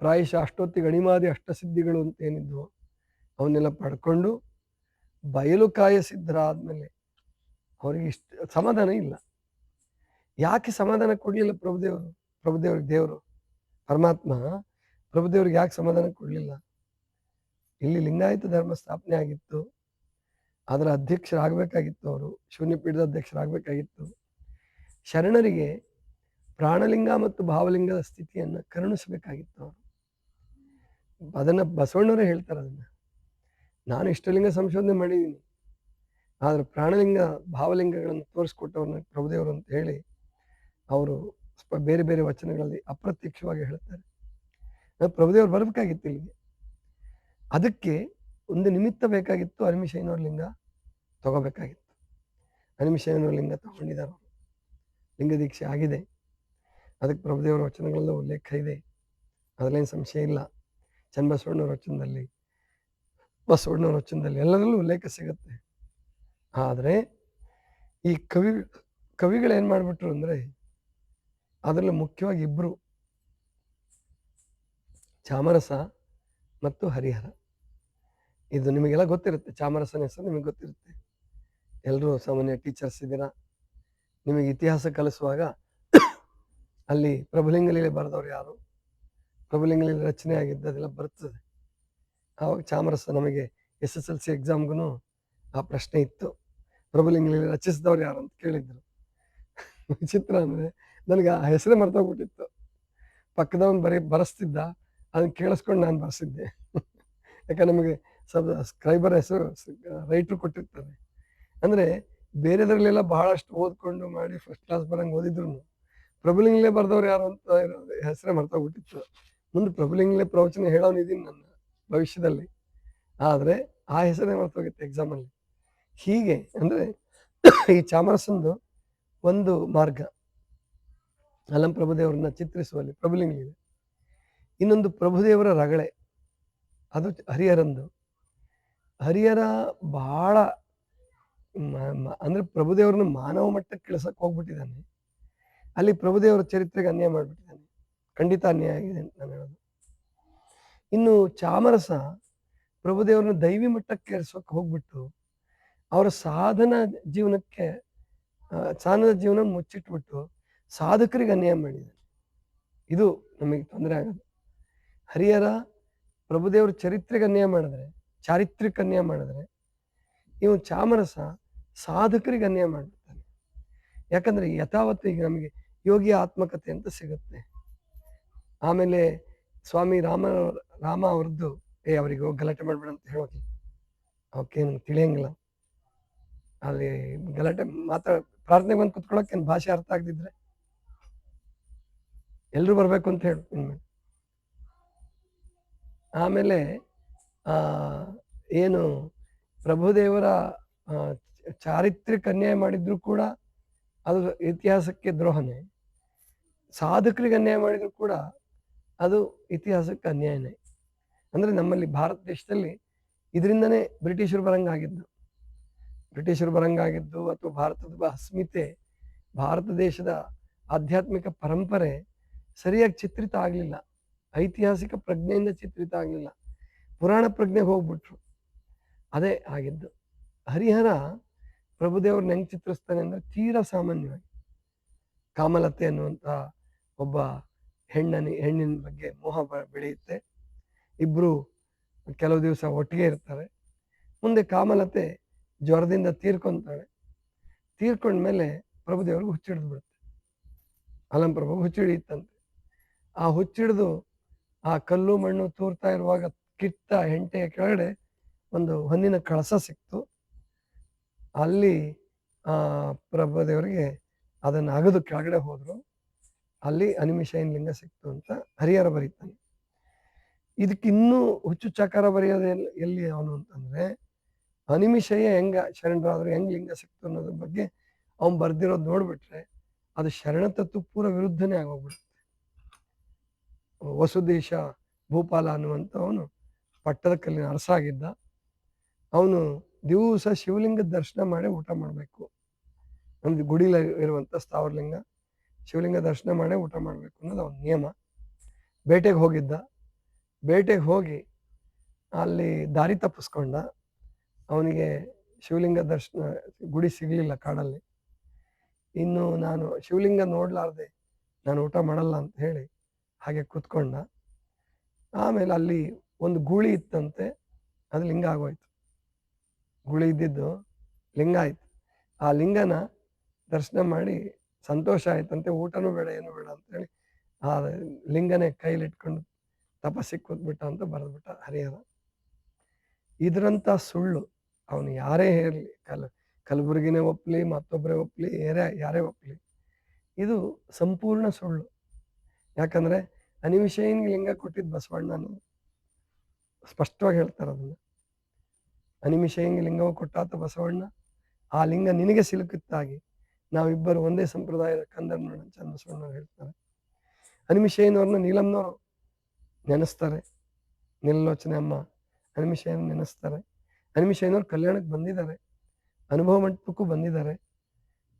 ಪ್ರಾಯಶಃ ಅಷ್ಟೊತ್ತಿಗೆ ಅಣಿಮಾದಿ ಅಷ್ಟಸಿದ್ಧಿಗಳು ಅಂತ ಏನಿದ್ವು ಅವನ್ನೆಲ್ಲ ಪಡ್ಕೊಂಡು ಬಯಲು ಕಾಯ ಸಿದ್ಧರಾದ್ಮೇಲೆ ಅವರಿಗೆ ಇಷ್ಟ ಸಮಾಧಾನ ಇಲ್ಲ. ಯಾಕೆ ಸಮಾಧಾನ ಕೊಡಲಿಲ್ಲ ಪ್ರಭುದೇವ್ರಿಗೆ ದೇವರು ಪರಮಾತ್ಮ ಪ್ರಭುದೇವ್ರಿಗೆ ಯಾಕೆ ಸಮಾಧಾನ ಕೊಡಲಿಲ್ಲ? ಇಲ್ಲಿ ಲಿಂಗಾಯತ ಧರ್ಮ ಸ್ಥಾಪನೆ ಆಗಿತ್ತು, ಅದರ ಅಧ್ಯಕ್ಷರಾಗಬೇಕಾಗಿತ್ತು, ಅವರು ಶೂನ್ಯಪೀಠದ ಅಧ್ಯಕ್ಷರಾಗಬೇಕಾಗಿತ್ತು. ಶರಣರಿಗೆ ಪ್ರಾಣಲಿಂಗ ಮತ್ತು ಭಾವಲಿಂಗದ ಸ್ಥಿತಿಯನ್ನು ಕರುಣಿಸಬೇಕಾಗಿತ್ತು ಅವರು. ಅದನ್ನು ಬಸವಣ್ಣವರೇ ಹೇಳ್ತಾರೆ. ಅದನ್ನು ನಾನು ಇಷ್ಟಲಿಂಗ ಸಂಶೋಧನೆ ಮಾಡಿದ್ದೀನಿ, ಆದರೆ ಪ್ರಾಣಲಿಂಗ ಭಾವಲಿಂಗಗಳನ್ನು ತೋರಿಸ್ಕೊಟ್ಟವ್ರನ್ನ ಪ್ರಭುದೇವರು ಅಂತ ಹೇಳಿ ಅವರು ಬೇರೆ ಬೇರೆ ವಚನಗಳಲ್ಲಿ ಅಪ್ರತ್ಯಕ್ಷವಾಗಿ ಹೇಳ್ತಾರೆ. ಪ್ರಭುದೇವರು ಬರಬೇಕಾಗಿತ್ತು ಇಲ್ಲಿಗೆ. ಅದಕ್ಕೆ ಒಂದು ನಿಮಿತ್ತ ಬೇಕಾಗಿತ್ತು. ಅನಿಮಿಷಯ್ಯನವ್ರ ಲಿಂಗ ತಗೋಬೇಕಾಗಿತ್ತು. ಅನಿಮಿಷಯ್ಯನವ್ರ ಲಿಂಗ ತಗೊಂಡಿದ್ದಾರೆ ಅವರು. ಲಿಂಗ ದೀಕ್ಷೆ ಆಗಿದೆ. ಅದಕ್ಕೆ ಪ್ರಭುದೇವರ ವಚನಗಳೆಲ್ಲ ಉಲ್ಲೇಖ ಇದೆ, ಅದರಲ್ಲೇನು ಸಂಶಯ ಇಲ್ಲ. ಚನ್ನಬಸವಣ್ಣವ್ರ ವಚನದಲ್ಲಿ, ಬಸವಣ್ಣವ್ರ ವಚನದಲ್ಲಿ ಎಲ್ಲರಲ್ಲೂ ಉಲ್ಲೇಖ ಸಿಗುತ್ತೆ. ಆದರೆ ಈ ಕವಿಗಳು ಏನು ಮಾಡಿಬಿಟ್ರು ಅಂದರೆ, ಅದರಲ್ಲಿ ಮುಖ್ಯವಾಗಿ ಇಬ್ಬರು, ಚಾಮರಸ ಮತ್ತು ಹರಿಹರ. ಇದು ನಿಮಗೆಲ್ಲ ಗೊತ್ತಿರುತ್ತೆ. ಚಾಮರಸನ ಹೆಸರು ನಿಮಗೆ ಗೊತ್ತಿರುತ್ತೆ, ಎಲ್ಲರೂ ಸಾಮಾನ್ಯ ಟೀಚರ್ಸ್ ಇದ್ದೀರಾ. ನಿಮಗೆ ಇತಿಹಾಸ ಕಲಿಸುವಾಗ ಅಲ್ಲಿ ಪ್ರಭುಲಿಂಗಲೀಲೆ ಬರೆದವ್ರು ಯಾರು, ಪ್ರಭುಲಿಂಗಲೀಲೆ ರಚನೆ ಆಗಿದ್ದು ಅದೆಲ್ಲ ಬರ್ತದೆ. ಆವಾಗ ಚಾಮರಸ ನಮಗೆ SSLC ಎಕ್ಸಾಮ್ಗೂ ಆ ಪ್ರಶ್ನೆ ಇತ್ತು, ಪ್ರಭುಲಿಂಗಲೀಲೆ ರಚಿಸಿದವ್ರು ಯಾರು ಅಂತ ಕೇಳಿದ್ರು. ವಿಚಿತ್ರ ಅಂದರೆ ನನಗೆ ಆ ಹೆಸರೇ ಮರ್ತೋಗ್ಬಿಟ್ಟಿತ್ತು. ಪಕ್ಕದವನು ಬರೆಸ್ತಿದ್ದ, ಅದನ್ನ ಕೇಳಿಸ್ಕೊಂಡು ನಾನು ಬರೆಸಿದ್ದೆ. ಯಾಕಂದ್ರೆ ನಮಗೆ ಸ್ಕ್ರೈಬರ್ ಹೆಸರು ರೈಟ್ರು ಕೊಟ್ಟಿರ್ತಾರೆ. ಅಂದರೆ ಬೇರೆದ್ರಲ್ಲೆಲ್ಲ ಬಹಳಷ್ಟು ಓದ್ಕೊಂಡು ಮಾಡಿ ಫಸ್ಟ್ ಕ್ಲಾಸ್ ಬರಂಗೆ ಓದಿದ್ರು ಪ್ರಭುಲಿಂಗಲೇ ಬರೆದವ್ರು ಯಾರು ಅಂತ ಹೆಸರೇ ಮರ್ತೋಗ್ಬಿಟ್ಟಿತ್ತು. ಮುಂದೆ ಪ್ರಭುಲಿಂಗಲೇ ಪ್ರವಚನ ಹೇಳೋನಿದ್ದೀನಿ ನನ್ನ ಭವಿಷ್ಯದಲ್ಲಿ, ಆದರೆ ಆ ಹೆಸರೇ ಮರ್ತೋಗಿತ್ತು ಎಕ್ಸಾಮಲ್ಲಿ. ಹೀಗೆ ಅಂದರೆ ಈ ಚಾಮರಸಂದು ಒಂದು ಮಾರ್ಗ ಅಲ್ಲಂ ಪ್ರಭುದೇವರನ್ನ ಚಿತ್ರಿಸುವಲ್ಲಿ ಪ್ರಭುಲಿಂಗಲಿದೆ. ಇನ್ನೊಂದು ಪ್ರಭುದೇವರ ರಗಳೆ, ಅದು ಹರಿಹರಂದು. ಹರಿಹರ ಬಹಳ ಅಂದರೆ ಪ್ರಭುದೇವರನ್ನ ಮಾನವ ಮಟ್ಟಕ್ಕೆ ಇಳಿಸಕ್ಕೆ ಹೋಗ್ಬಿಟ್ಟಿದ್ದಾನೆ. ಅಲ್ಲಿ ಪ್ರಭುದೇವರ ಚರಿತ್ರೆಗೆ ಅನ್ಯಾಯ ಮಾಡಿಬಿಟ್ಟಿದ್ದಾನೆ. ಖಂಡಿತ ಅನ್ಯಾಯ ಆಗಿದೆ ಅಂತ ನಾನು ಹೇಳೋದು. ಇನ್ನು ಚಾಮರಸ ಪ್ರಭುದೇವರನ್ನ ದೈವಿ ಮಟ್ಟಕ್ಕೆ ಏರಿಸೋಕೆ ಹೋಗ್ಬಿಟ್ಟು ಅವರ ಸಾಧನದ ಜೀವನ ಮುಚ್ಚಿಟ್ಬಿಟ್ಟು ಸಾಧಕರಿಗೆ ಅನ್ಯಾಯ ಮಾಡಿದ್ದಾನೆ. ಇದು ನಮಗೆ ತೊಂದರೆ ಆಗೋದು. ಹರಿಹರ ಪ್ರಭುದೇವರು ಚರಿತ್ರೆಗೆ ಅನ್ಯಾಯ ಮಾಡಿದ್ರೆ, ಚಾರಿತ್ರ್ಯಕ್ಕೆ ಅನ್ಯಾಯ ಮಾಡಿದ್ರೆ, ಇವು ಚಾಮರಸ ಸಾಧಕರಿಗೆ ಅನ್ಯಾಯ ಮಾಡ್ಬಿಡ್ತಾನೆ. ಯಾಕಂದ್ರೆ ಯಥಾವತ್ತು ಈಗ ನಮಗೆ ಯೋಗಿ ಆತ್ಮಕತೆ ಅಂತ ಸಿಗುತ್ತೆ. ಆಮೇಲೆ ಸ್ವಾಮಿ ರಾಮ ಅವ್ರದ್ದು ಅವರಿಗೆ ಹೋಗಿ ಗಲಾಟೆ ಮಾಡ್ಬೇಡ ಅಂತ ಹೇಳೋಕೆ ಅವಕ್ಕೆ ನಂಗೆ ತಿಳಿಯಂಗಿಲ್ಲ. ಅಲ್ಲಿ ಗಲಾಟೆ ಪ್ರಾರ್ಥನೆಗೆ ಬಂದು ಕುತ್ಕೊಳ್ಳೋಕೆ ಭಾಷೆ ಅರ್ಥ ಆಗದಿದ್ರೆ ಎಲ್ರು ಬರ್ಬೇಕು ಅಂತ ಹೇಳು ಇನ್ಮೇಲೆ. ಆಮೇಲೆ ಏನು ಪ್ರಭುದೇವರ ಚಾರಿತ್ರ್ಯಕ್ಕೆ ಅನ್ಯಾಯ ಮಾಡಿದ್ರು ಕೂಡ ಅದು ಇತಿಹಾಸಕ್ಕೆ ದ್ರೋಹನೇ. ಸಾಧಕರಿಗೆ ಅನ್ಯಾಯ ಮಾಡಿದ್ರು ಕೂಡ ಅದು ಇತಿಹಾಸಕ್ಕೆ ಅನ್ಯಾಯನೇ. ಅಂದ್ರೆ ನಮ್ಮಲ್ಲಿ ಭಾರತ ದೇಶದಲ್ಲಿ ಇದರಿಂದನೇ ಬ್ರಿಟಿಷರು ಬರಂಗಾಗಿದ್ದು ಅಥವಾ ಭಾರತದ ಅಸ್ಮಿತೆ, ಭಾರತ ದೇಶದ ಆಧ್ಯಾತ್ಮಿಕ ಪರಂಪರೆ ಸರಿಯಾಗಿ ಚಿತ್ರಿತ ಆಗಲಿಲ್ಲ. ಐತಿಹಾಸಿಕ ಪ್ರಜ್ಞೆಯಿಂದ ಚಿತ್ರಿತ ಆಗಲಿಲ್ಲ. ಪುರಾಣ ಪ್ರಜ್ಞೆಗೆ ಹೋಗ್ಬಿಟ್ರು. ಅದೇ ಆಗಿದ್ದು. ಹರಿಹರ ಪ್ರಭುದೇವ್ರನ್ನ ಹೆಂಗ್ ಚಿತ್ರಿಸ್ತಾನೆ ಅಂದ್ರೆ ತೀರಾ ಸಾಮಾನ್ಯವಾಗಿ ಕಾಮಲತೆ ಅನ್ನುವಂಥ ಒಬ್ಬ ಹೆಣ್ಣಿನ ಬಗ್ಗೆ ಮೋಹ ಬೆಳೆಯುತ್ತೆ. ಇಬ್ರು ಕೆಲವು ದಿವಸ ಒಟ್ಟಿಗೆ ಇರ್ತಾರೆ. ಮುಂದೆ ಕಾಮಲತೆ ಜ್ವರದಿಂದ ತೀರ್ಕೊಂತಾಳೆ. ತೀರ್ಕೊಂಡ್ಮೇಲೆ ಪ್ರಭುದೇವ್ರಿಗೆ ಹುಚ್ಚಿಡ್ದು ಬಿಡುತ್ತೆ. ಅಲಂಪ್ರಭು ಹುಚ್ಚಿಡಿಯುತ್ತಂತೆ. ಆ ಹುಚ್ಚಿಡ್ದು ಆ ಕಲ್ಲು ಮಣ್ಣು ತೂರ್ತಾ ಇರುವಾಗ ಕಿತ್ತ ಹೆಂಟೆಯ ಕೆಳಗಡೆ ಒಂದು ಹೊನ್ನಿನ ಕಳಸ ಸಿಕ್ತು. ಅಲ್ಲಿ ಪ್ರಭುದೇವರಿಗೆ ಅದನ್ನು ಅಗದು ಕೆಳಗಡೆ ಹೋದ್ರು. ಅಲ್ಲಿ ಅನಿಮಿಷೈನ್ ಲಿಂಗ ಸಿಕ್ತು ಅಂತ ಹರಿಹರ ಬರೀತಾನೆ. ಇದಕ್ಕಿನ್ನೂ ಹುಚ್ಚುಚ್ಚಾಕಾರ ಬರೆಯೋದು ಎಲ್ಲಿ ಅವನು ಅಂತಂದ್ರೆ, ಅನಿಮಿಷಯ್ಯ ಹೆಂಗ ಶರಣರಾದ್ರು, ಹೆಂಗ್ ಲಿಂಗ ಸಿಕ್ತು ಅನ್ನೋದ್ರ ಬಗ್ಗೆ ಅವನು ಬರ್ದಿರೋದು ನೋಡ್ಬಿಟ್ರೆ ಅದು ಶರಣ ತತ್ವ ಪೂರ ವಿರುದ್ಧನೇ ಆಗೋಗ್ಬಿಡುತ್ತೆ. ವಸುದೇಶ ಭೂಪಾಲ ಅನ್ನುವಂಥವನು ಪಟ್ಟದ ಕಲ್ಲಿನ ಅರಸಾಗಿದ್ದ. ಅವನು ದಿವಸ ಶಿವಲಿಂಗದ ದರ್ಶನ ಮಾಡಿ ಊಟ ಮಾಡಬೇಕು. ನಮ್ದು ಗುಡಿಲ ಇರುವಂಥ ಸ್ಥಾವರಲಿಂಗ ಶಿವಲಿಂಗ ದರ್ಶನ ಮಾಡಿ ಊಟ ಮಾಡಬೇಕು ಅನ್ನೋದು ಅವನ ನಿಯಮ. ಬೇಟೆಗೆ ಹೋಗಿದ್ದ. ಬೇಟೆಗೆ ಹೋಗಿ ಅಲ್ಲಿ ದಾರಿ ತಪ್ಪಿಸ್ಕೊಂಡ. ಅವನಿಗೆ ಶಿವಲಿಂಗ ದರ್ಶನ ಗುಡಿ ಸಿಗಲಿಲ್ಲ ಕಾಡಲ್ಲಿ. ಇನ್ನು ನಾನು ಶಿವಲಿಂಗ ನೋಡ್ಲಾರ್ದೆ ನಾನು ಊಟ ಮಾಡಲ್ಲ ಅಂತ ಹೇಳಿ ಹಾಗೆ ಕೂತ್ಕೊಂಡ. ಆಮೇಲೆ ಅಲ್ಲಿ ಒಂದು ಗೂಳಿ ಇತ್ತಂತೆ, ಅದು ಲಿಂಗ ಆಗೋಯ್ತು. ಗುಳಿ ಇದ್ದಿದ್ದು ಲಿಂಗ ಆಯ್ತು. ಆ ಲಿಂಗನ ದರ್ಶನ ಮಾಡಿ ಸಂತೋಷ ಆಯ್ತಂತೆ. ಊಟನೂ ಬೇಡ ಏನು ಬೇಡ ಅಂತೇಳಿ ಆ ಲಿಂಗನೇ ಕೈಲಿಟ್ಕೊಂಡು ತಪಸ್ಸಿಗೆ ಕೂತ್ಬಿಟ್ಟ ಅಂತ ಬರೆದ್ಬಿಟ್ಟ ಹರಿಹರ. ಇದರಂಥ ಸುಳ್ಳು ಅವನು ಯಾರೇ ಹೇರಲಿ, ಕಲಬುರ್ಗಿನೇ ಒಪ್ಪಲಿ, ಮತ್ತೊಬ್ಬರೇ ಒಪ್ಪಲಿ, ಯಾರೇ ಒಪ್ಪಲಿ, ಇದು ಸಂಪೂರ್ಣ ಸುಳ್ಳು. ಯಾಕಂದ್ರೆ ಅನಿಮಿಷೈನ್ಗೆ ಲಿಂಗ ಕೊಟ್ಟಿದ್ದು ಬಸವಣ್ಣ ಅನ್ನೋದು ಸ್ಪಷ್ಟವಾಗಿ ಹೇಳ್ತಾರೆ. ಅದನ್ನು ಅನಿಮಿಷೈನ್ಗೆ ಲಿಂಗವ ಕೊಟ್ಟಾತ ಬಸವಣ್ಣ, ಆ ಲಿಂಗ ನಿನಗೆ ಸಿಲುಕುತ್ತಾಗಿ ನಾವಿಬ್ಬರು ಒಂದೇ ಸಂಪ್ರದಾಯದ ಕಂದರ್ ನೋಡ ಚಂದ ಬಸವಣ್ಣವ್ರು ಹೇಳ್ತಾರೆ. ಅನಿಮಿಷೈನವ್ರನ್ನ ನೀಲಮ್ನವರು ನೆನೆಸ್ತಾರೆ. ನೀಲಲೋಚನೆ ಅಮ್ಮ ಅನಿಮಿಷೈನ ನೆನೆಸ್ತಾರೆ. ಅನಿಮಿಷೈನವ್ರು ಕಲ್ಯಾಣಕ್ಕೆ ಬಂದಿದ್ದಾರೆ, ಅನುಭವ ಮಂಟಪಕ್ಕೂ ಬಂದಿದ್ದಾರೆ,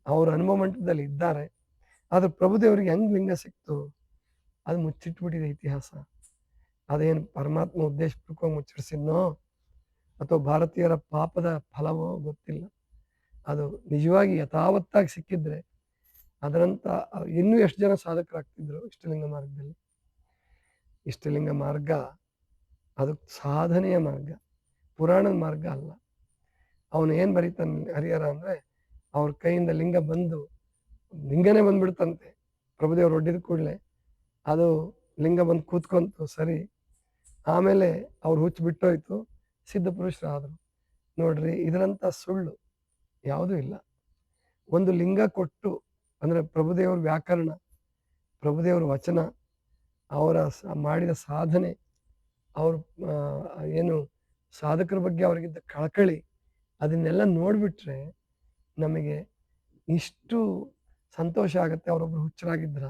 ಅವ್ರ ಅನುಭವ ಮಂಟಪದಲ್ಲಿ ಇದ್ದಾರೆ. ಆದ್ರೆ ಪ್ರಭುದೇವರಿಗೆ ಹೆಂಗ್ ಲಿಂಗ ಸಿಕ್ತು ಅದು ಮುಚ್ಚಿಟ್ಬಿಟ್ಟಿದೆ ಇತಿಹಾಸ. ಅದೇನು ಪರಮಾತ್ಮ ಉದ್ದೇಶಪೂರ್ವಕವಾಗಿ ಮುಚ್ಚಿಡ್ಸಿದ್ನೋ ಅಥವಾ ಭಾರತೀಯರ ಪಾಪದ ಫಲವೋ ಗೊತ್ತಿಲ್ಲ. ಅದು ನಿಜವಾಗಿ ಯಥಾವತ್ತಾಗಿ ಸಿಕ್ಕಿದ್ರೆ ಅದರಂತ ಇನ್ನೂ ಎಷ್ಟು ಜನ ಸಾಧಕರಾಗ್ತಿದ್ರು ಇಷ್ಟಲಿಂಗ ಮಾರ್ಗದಲ್ಲಿ. ಇಷ್ಟಲಿಂಗ ಮಾರ್ಗ ಅದು ಸಾಧನೆಯ ಮಾರ್ಗ, ಪುರಾಣದ ಮಾರ್ಗ ಅಲ್ಲ. ಅವನು ಏನ್ ಬರೀತಾನೆ ಹರಿಹರ ಅಂದ್ರೆ, ಅವ್ರ ಕೈಯಿಂದ ಲಿಂಗ ಬಂದು ಲಿಂಗನೇ ಬಂದ್ಬಿಡ್ತಂತೆ. ಪ್ರಭುದೇವ್ರು ಒಡ್ಡಿದ ಕೂಡಲೇ ಅದು ಲಿಂಗ ಬಂದು ಕೂತ್ಕೊಂತು ಸರಿ. ಆಮೇಲೆ ಅವ್ರು ಹುಚ್ಚು ಬಿಟ್ಟೋಯ್ತು, ಸಿದ್ಧ ಪುರುಷರಾದ್ರು. ನೋಡ್ರಿ, ಇದರಂತ ಸುಳ್ಳು ಯಾವುದೂ ಇಲ್ಲ. ಒಂದು ಲಿಂಗ ಕೊಟ್ಟು ಅಂದ್ರೆ ಪ್ರಭುದೇವ್ರ ವ್ಯಾಕರಣ, ಪ್ರಭುದೇವ್ರ ವಚನ, ಅವರ ಮಾಡಿದ ಸಾಧನೆ, ಅವರು ಏನು ಸಾಧಕರ ಬಗ್ಗೆ ಅವ್ರಿಗಿದ್ದ ಕಳಕಳಿ, ಅದನ್ನೆಲ್ಲ ನೋಡ್ಬಿಟ್ರೆ ನಮಗೆ ಇಷ್ಟು ಸಂತೋಷ ಆಗುತ್ತೆ. ಅವರೊಬ್ರು ಹುಚ್ಚರಾಗಿದ್ರ,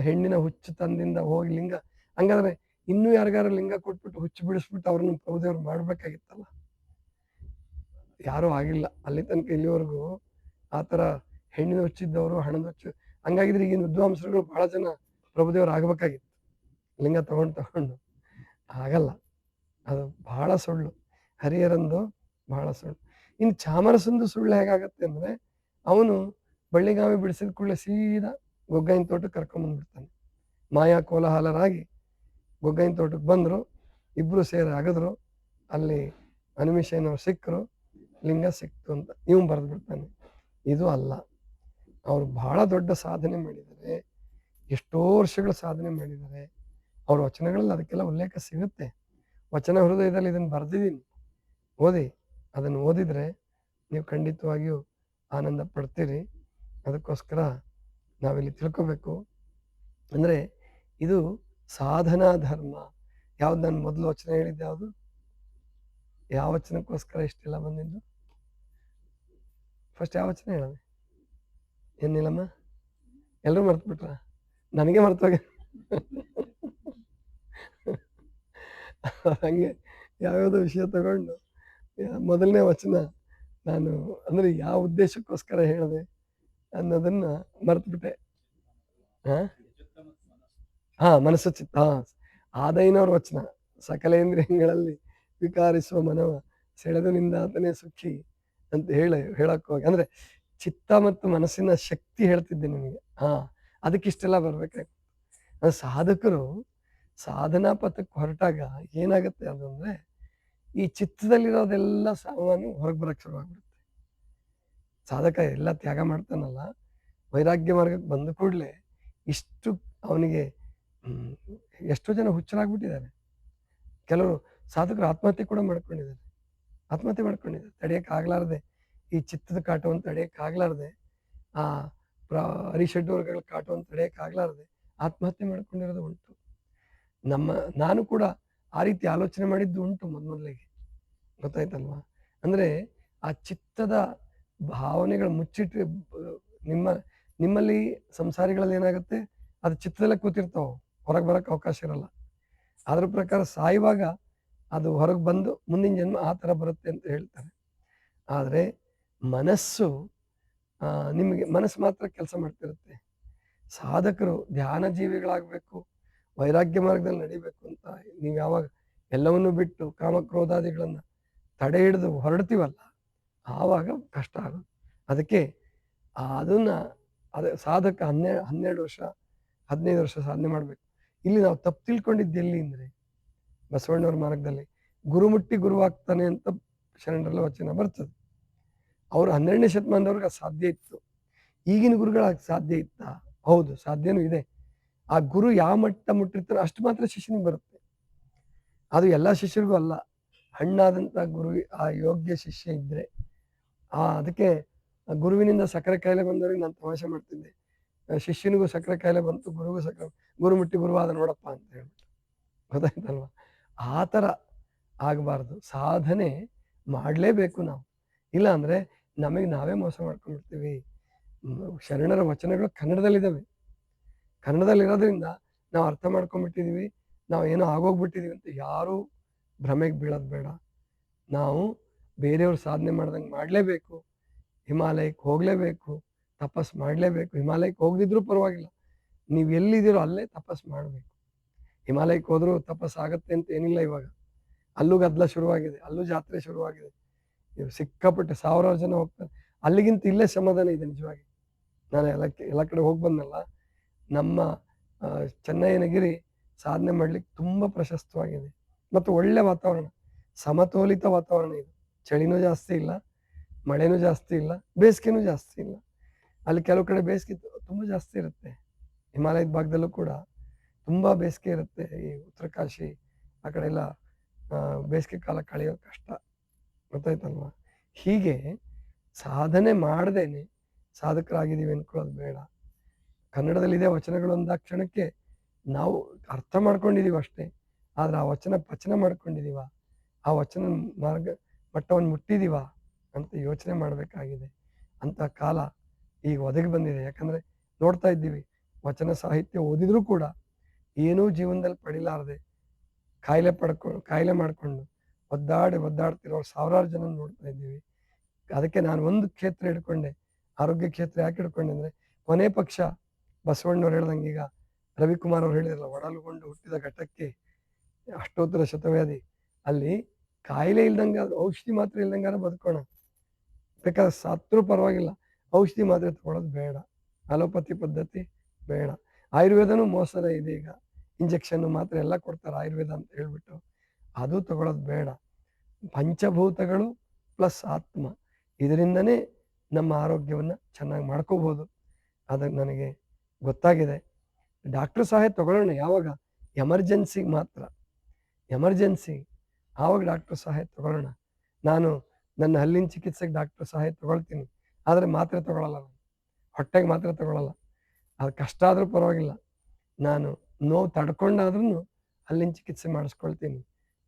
ಹೆಣ್ಣಿನ ಹುಚ್ಚು ತಂದಿಂದ ಹೋಗಿ ಲಿಂಗ, ಹಂಗಾದ್ರೆ ಇನ್ನೂ ಯಾರಿಗಾರ ಲಿಂಗ ಕೊಟ್ಬಿಟ್ಟು ಹುಚ್ಚು ಬಿಡಿಸ್ಬಿಟ್ಟು ಅವ್ರನ್ನ ಪ್ರಭುದೇವ್ರು ಮಾಡ್ಬೇಕಾಗಿತ್ತಲ್ಲ. ಯಾರೂ ಆಗಿಲ್ಲ ಅಲ್ಲಿ ತನಕ. ಇಲ್ಲಿವರೆಗೂ ಆ ಥರ ಹೆಣ್ಣಿನ ಹುಚ್ಚಿದ್ದವರು, ಹಣದ ಹುಚ್ಚು, ಹಂಗಾಗಿದ್ರೆ ಈಗಿನ ವಿದ್ವಾಂಸರುಗಳು ಬಹಳ ಜನ ಪ್ರಭುದೇವ್ರು ಆಗ್ಬೇಕಾಗಿತ್ತು ಲಿಂಗ ತಗೊಂಡು. ಆಗಲ್ಲ, ಅದು ಬಹಳ ಸುಳ್ಳು. ಹರಿಹರಂದು ಬಹಳ ಸುಳ್ಳು. ಇನ್ನು ಚಾಮರಸಂದು ಸುಳ್ಳು ಹೇಗಾಗತ್ತೆ ಅಂದ್ರೆ, ಅವನು ಬಳ್ಳಿಗಾವಿ ಬಿಡಿಸಿದ ಕೂಡಲೇ ಸೀದಾ ಗೊಗ್ಗಾಯಿನ ತೋಟಕ್ಕೆ ಕರ್ಕೊಂಬಂದ್ಬಿಡ್ತಾನೆ. ಮಾಯಾ ಕೋಲಾಹಲರಾಗಿ ಗೊಗ್ಗಾಯಿನ ತೋಟಕ್ಕೆ ಬಂದರು. ಇಬ್ರು ಸೇರಿ ಅಗದ್ರು, ಅಲ್ಲಿ ಅನಿಮಿಷನವ್ರು ಸಿಕ್ಕರು, ಲಿಂಗ ಸಿಕ್ತು ಅಂತ ಇವ್ ಬರೆದು ಬಿಡ್ತಾನೆ. ಇದು ಅಲ್ಲ, ಅವ್ರು ಬಹಳ ದೊಡ್ಡ ಸಾಧನೆ ಮಾಡಿದ್ದಾರೆ, ಎಷ್ಟೋ ವರ್ಷಗಳ ಸಾಧನೆ ಮಾಡಿದ್ದಾರೆ. ಅವ್ರ ವಚನಗಳಲ್ಲಿ ಅದಕ್ಕೆಲ್ಲ ಉಲ್ಲೇಖ ಸಿಗುತ್ತೆ. ವಚನ ಹೃದಯದಲ್ಲಿ ಇದನ್ನು ಬರೆದಿದ್ದೀನಿ, ಓದಿ. ಅದನ್ನು ಓದಿದರೆ ನೀವು ಖಂಡಿತವಾಗಿಯೂ ಆನಂದ ಪಡ್ತೀರಿ. ಅದಕ್ಕೋಸ್ಕರ ನಾವಿಲ್ಲಿ ತಿಳ್ಕೋಬೇಕು ಅಂದರೆ ಇದು ಸಾಧನಾ ಧರ್ಮ. ಯಾವ್ದು ನಾನು ಮೊದಲು ವಚನ ಹೇಳಿದ್ದೆ, ಯಾವುದು, ಯಾವ ವಚನಕ್ಕೋಸ್ಕರ ಇಷ್ಟೆಲ್ಲ ಬಂದಿದ್ದು? ಫಸ್ಟ್ ಯಾವ ವಚನ ಹೇಳೋದು? ಏನಿಲ್ಲಮ್ಮ, ಎಲ್ಲರೂ ಮರ್ತು ಬಿಟ್ರ? ನನಗೆ ಮರ್ತೋಗ ಹಂಗೆ ಯಾವ್ಯಾವುದೋ ವಿಷಯ ತಗೊಂಡು ಮೊದಲನೇ ವಚನ ನಾನು ಅಂದರೆ ಯಾವ ಉದ್ದೇಶಕ್ಕೋಸ್ಕರ ಹೇಳಿದೆ ಅನ್ನೋದನ್ನ ಮರ್ತ್ಬಿಟ್ಟೆ. ಮನಸ್ಸು ಚಿತ್ತ. ಆದೈನವ್ರ ವಚನ, ಸಕಲೇಂದ್ರಿಯಗಳಲ್ಲಿ ವಿಕಾರಿಸುವ ಮನವ ಸೆಳೆದು ನಿಂದಾತನೇ ಸುಖಿ ಅಂತ ಹೇಳಕ್ ಹೋಗಿ ಅಂದ್ರೆ ಚಿತ್ತ ಮತ್ತು ಮನಸ್ಸಿನ ಶಕ್ತಿ ಹೇಳ್ತಿದ್ದೆ ನಿಮಗೆ. ಅದಕ್ಕಿಷ್ಟೆಲ್ಲ ಬರ್ಬೇಕಾಗ್ತದೆ. ಸಾಧಕರು ಸಾಧನಾ ಪಥಕ್ಕೆ ಹೊರಟಾಗ ಏನಾಗುತ್ತೆ ಅದು ಅಂದ್ರೆ ಈ ಚಿತ್ತದಲ್ಲಿರೋದೆಲ್ಲ ಸಾಮಾನು ಹೊರಗೆ ಬರಕ್ಕೆ ಶುರುವಾಗ್ಬಿಡುತ್ತೆ. ಸಾಧಕ ಎಲ್ಲ ತ್ಯಾಗ ಮಾಡ್ತಾನಲ್ಲ, ವೈರಾಗ್ಯ ಮಾರ್ಗಕ್ಕೆ ಬಂದ ಕೂಡಲೇ ಇಷ್ಟು ಅವನಿಗೆ ಎಷ್ಟೋ ಜನ ಹುಚ್ಚರಾಗ್ಬಿಟ್ಟಿದ್ದಾರೆ. ಕೆಲವರು ಸಾಧಕರು ಆತ್ಮಹತ್ಯೆ ಕೂಡ ಮಾಡ್ಕೊಂಡಿದ್ದಾರೆ. ತಡೆಯಕ್ಕಾಗ್ಲಾರ್ದೆ, ಈ ಚಿತ್ತದ ಕಾಟವನ್ನು ತಡೆಯಕ್ಕಾಗ್ಲಾರ್ದೆ, ಆ ಅರಿಷಡ್ವರ್ಗಗಳ ಕಾಟವನ್ನು ತಡೆಯಕ್ಕಾಗ್ಲಾರ್ದೆ ಆತ್ಮಹತ್ಯೆ ಮಾಡ್ಕೊಂಡಿರೋದು ಉಂಟು. ನಾನು ಕೂಡ ಆ ರೀತಿ ಆಲೋಚನೆ ಮಾಡಿದ್ದು ಉಂಟು ಮೊದಲಿಗೆ, ಗೊತ್ತಾಯ್ತಲ್ವಾ? ಅಂದ್ರೆ ಆ ಚಿತ್ತದ ಭಾವನೆಗಳು ಮುಚ್ಚಿಟ್ಟು ನಿಮ್ಮಲ್ಲಿ ಸಂಸಾರಿಗಳಲ್ಲಿ ಏನಾಗುತ್ತೆ, ಅದು ಚಿತ್ತದಲ್ಲೇ ಕೂತಿರ್ತಾವ, ಹೊರಗೆ ಬರಕ್ಕೆ ಅವಕಾಶ ಇರಲ್ಲ. ಅದ್ರ ಪ್ರಕಾರ ಸಾಯುವಾಗ ಅದು ಹೊರಗೆ ಬಂದು ಮುಂದಿನ ಜನ್ಮ ಆ ಥರ ಬರುತ್ತೆ ಅಂತ ಹೇಳ್ತಾರೆ. ಆದರೆ ಮನಸ್ಸು ನಿಮಗೆ ಮನಸ್ಸು ಮಾತ್ರ ಕೆಲಸ ಮಾಡ್ತಿರುತ್ತೆ. ಸಾಧಕರು ಧ್ಯಾನ ಜೀವಿಗಳಾಗಬೇಕು, ವೈರಾಗ್ಯ ಮಾರ್ಗದಲ್ಲಿ ನಡಿಬೇಕು ಅಂತ ನೀವು ಯಾವಾಗ ಎಲ್ಲವನ್ನೂ ಬಿಟ್ಟು ಕಾಮಕ್ರೋಧಾದಿಗಳನ್ನು ತಡೆ ಹಿಡಿದು ಹೊರಡ್ತೀವಲ್ಲ, ಆವಾಗ ಕಷ್ಟ ಆಗೋದು. ಅದಕ್ಕೆ ಅದನ್ನು ಸಾಧಕ 12 ವರ್ಷ 15 ವರ್ಷ ಸಾಧನೆ ಮಾಡಬೇಕು. ಇಲ್ಲಿ ನಾವು ತಪ್ಪು ತಿಳ್ಕೊಂಡಿದ್ದು ಎಲ್ಲಿ ಅಂದರೆ, ಬಸವಣ್ಣವ್ರ ಮಾರ್ಗದಲ್ಲಿ ಗುರುಮುಟ್ಟಿ ಗುರುವಾಗ್ತಾನೆ ಅಂತ ಶರಣರೆಲ್ಲ ವಚನ ಬರ್ತದೆ. ಅವರು 12ನೇ ಶತಮಾನದವ್ರಿಗೆ ಸಾಧ್ಯ ಇತ್ತು. ಈಗಿನ ಗುರುಗಳಾಗಿ ಸಾಧ್ಯ ಇತ್ತಾ? ಹೌದು, ಸಾಧ್ಯನೂ ಇದೆ. ಆ ಗುರು ಯಾವ ಮಟ್ಟ ಮುಟ್ಟಿರ್ತಾರೋ ಅಷ್ಟು ಮಾತ್ರ ಶಿಷ್ಯನಿಗೆ ಬರುತ್ತೆ. ಅದು ಎಲ್ಲ ಶಿಷ್ಯರಿಗೂ ಅಲ್ಲ. ಹಣ್ಣಾದಂಥ ಗುರು, ಆ ಯೋಗ್ಯ ಶಿಷ್ಯ ಇದ್ರೆ ಅದಕ್ಕೆ ಗುರುವಿನಿಂದ ಸಕ್ಕರೆ ಕಾಯಿಲೆ ಬಂದವರಿಗೆ ನಾನು ತಮಾಷೆ ಮಾಡ್ತಿದ್ದೆ. ಶಿಷ್ಯನಿಗೂ ಸಕ್ಕರೆ ಕಾಯಿಲೆ ಬಂತು, ಗುರುಗೂ ಗುರು ಮುಟ್ಟಿ ಗುರುವಾದ ನೋಡಪ್ಪ ಅಂತ ಹೇಳ್ಬಿಟ್ಟು, ಗೊತ್ತಾಯ್ತಲ್ವ? ಆ ಥರ ಆಗಬಾರ್ದು. ಸಾಧನೆ ಮಾಡಲೇಬೇಕು ನಾವು, ಇಲ್ಲ ಅಂದರೆ ನಮಗೆ ನಾವೇ ಮೋಸ ಮಾಡ್ಕೊಂಡ್ಬಿಡ್ತೀವಿ. ಶರಣರ ವಚನಗಳು ಕನ್ನಡದಲ್ಲಿದ್ದಾವೆ. ಕನ್ನಡದಲ್ಲಿರೋದ್ರಿಂದ ನಾವು ಅರ್ಥ ಮಾಡ್ಕೊಂಡ್ಬಿಟ್ಟಿದ್ದೀವಿ, ನಾವು ಏನೋ ಆಗೋಗ್ಬಿಟ್ಟಿದ್ದೀವಿ ಅಂತ ಯಾರೂ ಭ್ರಮೆಗೆ ಬೀಳೋದು ಬೇಡ. ನಾವು ಬೇರೆಯವ್ರು ಸಾಧನೆ ಮಾಡ್ದಂಗೆ ಮಾಡಲೇಬೇಕು, ಹಿಮಾಲಯಕ್ಕೆ ಹೋಗಲೇಬೇಕು, ತಪಸ್ಸು ಮಾಡಲೇಬೇಕು. ಹಿಮಾಲಯಕ್ಕೆ ಹೋಗದಿದ್ರೂ ಪರವಾಗಿಲ್ಲ, ನೀವು ಎಲ್ಲಿದ್ದೀರೋ ಅಲ್ಲೇ ತಪಸ್ಸು ಮಾಡಬೇಕು. ಹಿಮಾಲಯಕ್ಕೆ ಹೋದರೂ ತಪಸ್ಸು ಆಗುತ್ತೆ ಅಂತ ಏನಿಲ್ಲ. ಇವಾಗ ಅಲ್ಲೂ ಗದ್ದಲ ಶುರುವಾಗಿದೆ, ಅಲ್ಲೂ ಜಾತ್ರೆ ಶುರುವಾಗಿದೆ. ಇವು ಸಿಕ್ಕಾಪಟ್ಟೆ 1000 ಜನ ಹೋಗ್ತಾರೆ. ಅಲ್ಲಿಗಿಂತ ಇಲ್ಲೇ ಸಮಾಧಾನ ಇದೆ ನಿಜವಾಗಿ. ನಾನು ಎಲ್ಲ ಕಡೆ ಹೋಗಿ ಬಂದಲ್ಲ. ನಮ್ಮ ಚೆನ್ನಯ್ಯನಗಿರಿ ಸಾಧನೆ ಮಾಡ್ಲಿಕ್ಕೆ ತುಂಬ ಪ್ರಶಸ್ತವಾಗಿದೆ ಮತ್ತು ಒಳ್ಳೆ ವಾತಾವರಣ, ಸಮತೋಲಿತ ವಾತಾವರಣ ಇದು. ಚಳಿನೂ ಜಾಸ್ತಿ ಇಲ್ಲ, ಮಳೆನೂ ಜಾಸ್ತಿ ಇಲ್ಲ, ಬೇಸಿಗೆನೂ ಜಾಸ್ತಿ ಇಲ್ಲ. ಅಲ್ಲಿ ಕೆಲವು ಕಡೆ ಬೇಸಿಗೆ ತುಂಬ ಜಾಸ್ತಿ ಇರುತ್ತೆ. ಹಿಮಾಲಯದ ಭಾಗದಲ್ಲೂ ಕೂಡ ತುಂಬ ಬೇಸಿಗೆ ಇರುತ್ತೆ. ಈ ಉತ್ತರ ಕಾಶಿ ಆ ಕಡೆ ಎಲ್ಲ ಬೇಸಿಗೆ ಕಾಲ ಕಳೆಯೋದು ಕಷ್ಟ, ಗೊತ್ತಾಯ್ತಲ್ವ? ಹೀಗೆ ಸಾಧನೆ ಮಾಡ್ದೇನೆ ಸಾಧಕರಾಗಿದ್ದೀವಿ ಅಂದ್ಕೊಳ್ಳೋದು ಬೇಡ. ಕನ್ನಡದಲ್ಲಿದೆ ವಚನಗಳು ಅಂದಾಕ್ಷಣಕ್ಕೆ ನಾವು ಅರ್ಥ ಮಾಡ್ಕೊಂಡಿದ್ದೀವಿ ಅಷ್ಟೇ. ಆದರೆ ಆ ವಚನ ಪಚನ ಮಾಡ್ಕೊಂಡಿದ್ದೀವ, ಆ ವಚನ ಮಾರ್ಗ ಮಟ್ಟವನ್ನು ಮುಟ್ಟಿದೀವ ಅಂತ ಯೋಚನೆ ಮಾಡಬೇಕಾಗಿದೆ. ಅಂಥ ಕಾಲ ಈಗ ಒದಗಿ ಬಂದಿದೆ. ಯಾಕಂದರೆ ನೋಡ್ತಾ ಇದ್ದೀವಿ, ವಚನ ಸಾಹಿತ್ಯ ಓದಿದ್ರೂ ಕೂಡ ಏನೂ ಜೀವನದಲ್ಲಿ ಪಡಿಲಾರದೆ ಕಾಯಿಲೆ ಮಾಡಿಕೊಂಡು ಒದ್ದಾಡ್ತಿರೋ 1000 ಜನ ನೋಡ್ತಾ ಇದ್ದೀವಿ. ಅದಕ್ಕೆ ನಾನು ಒಂದು ಕ್ಷೇತ್ರ ಹಿಡ್ಕೊಂಡೆ, ಆರೋಗ್ಯ ಕ್ಷೇತ್ರ ಯಾಕೆ ಹಿಡ್ಕೊಂಡೆ ಅಂದರೆ, ಕೊನೆ ಪಕ್ಷ ಬಸವಣ್ಣವ್ರು ಹೇಳ್ದಂಗೆ, ಈಗ ರವಿಕುಮಾರ್ ಅವ್ರು ಹೇಳಿದ್ರಲ್ಲ, ಒಡಲುಗೊಂಡು ಹುಟ್ಟಿದ ಘಟ್ಟಕ್ಕೆ ಅಷ್ಟೋತ್ತರ ಶತವ್ಯಾಧಿ. ಅಲ್ಲಿ ಕಾಯಿಲೆ ಇಲ್ದಂಗೆ, ಔಷಧಿ ಮಾತ್ರ ಇಲ್ದಂಗಾರ ಬದುಕೋಣ, ಬೇಕಾದ್ರೆ ಸತ್ರೂ ಪರವಾಗಿಲ್ಲ, ಔಷಧಿ ಮಾತ್ರ ತಗೊಳ್ಳೋದು ಬೇಡ, ಅಲೋಪತಿ ಪದ್ಧತಿ ಬೇಡ. ಆಯುರ್ವೇದನೂ ಮೋಸದ ಇದೆ. ಈಗ ಇಂಜೆಕ್ಷನ್ನು ಮಾತ್ರ ಎಲ್ಲ ಕೊಡ್ತಾರೆ ಆಯುರ್ವೇದ ಅಂತ ಹೇಳ್ಬಿಟ್ಟು. ಅದು ತಗೊಳ್ಳೋದು ಬೇಡ. ಪಂಚಭೂತಗಳು ಪ್ಲಸ್ ಆತ್ಮ, ಇದರಿಂದನೇ ನಮ್ಮ ಆರೋಗ್ಯವನ್ನು ಚೆನ್ನಾಗಿ ಮಾಡ್ಕೋಬೋದು. ಅದಕ್ಕೆ ನನಗೆ ಗೊತ್ತಾಗಿದೆ. ಡಾಕ್ಟ್ರ್ ಸಹಾಯ ತಗೊಳ್ಳೋಣ ಯಾವಾಗ? ಎಮರ್ಜೆನ್ಸಿಗೆ ಮಾತ್ರ. ಎಮರ್ಜೆನ್ಸಿ ಆವಾಗ ಡಾಕ್ಟ್ರ್ ಸಹಾಯ ತಗೊಳ್ಳೋಣ. ನಾನು ನನ್ನ ಹಲ್ಲಿನ ಚಿಕಿತ್ಸೆಗೆ ಡಾಕ್ಟ್ರ್ ಸಹಾಯ ತಗೊಳ್ತೀನಿ, ಆದರೆ ಮಾತ್ರೆ ತಗೊಳ್ಳಲ್ಲ ನಾನು. ಹೊಟ್ಟೆಗೆ ಮಾತ್ರೆ ತಗೊಳ್ಳಲ್ಲ. ಅದು ಕಷ್ಟ ಆದರೂ ಪರವಾಗಿಲ್ಲ, ನಾನು ನೋವು ತಡ್ಕೊಂಡಾದ್ರೂ ಹಲ್ಲಿನ ಚಿಕಿತ್ಸೆ ಮಾಡಿಸ್ಕೊಳ್ತೀನಿ.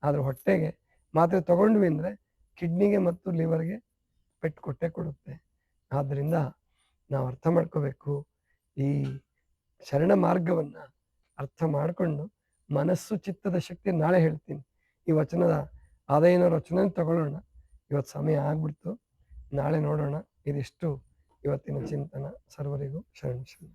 ಆದರೆ ಹೊಟ್ಟೆಗೆ ಮಾತ್ರೆ ತಗೊಂಡ್ವಿ ಅಂದರೆ ಕಿಡ್ನಿಗೆ ಮತ್ತು ಲಿವರ್ಗೆ ಪೆಟ್ಟು ಕೊಟ್ಟೇ ಕೊಡುತ್ತೆ. ಆದ್ದರಿಂದ ನಾವು ಅರ್ಥ ಮಾಡ್ಕೋಬೇಕು. ಈ ಶರಣ ಮಾರ್ಗವನ್ನು ಅರ್ಥ ಮಾಡಿಕೊಂಡು ಮನಸ್ಸು ಚಿತ್ತದ ಶಕ್ತಿ ನಾಳೆ ಹೇಳ್ತೀನಿ. ಈ ವಚನದ ಆದಾಯನ ರಚನೆ ತಗೊಳ್ಳೋಣ. ಇವತ್ತು ಸಮಯ ಆಗ್ಬಿಡ್ತು, ನಾಳೆ ನೋಡೋಣ. ಇದಿಷ್ಟು ಇವತ್ತಿನ ಚಿಂತನ. ಸರ್ವರಿಗೂ ಶರಣ ಶರಣ.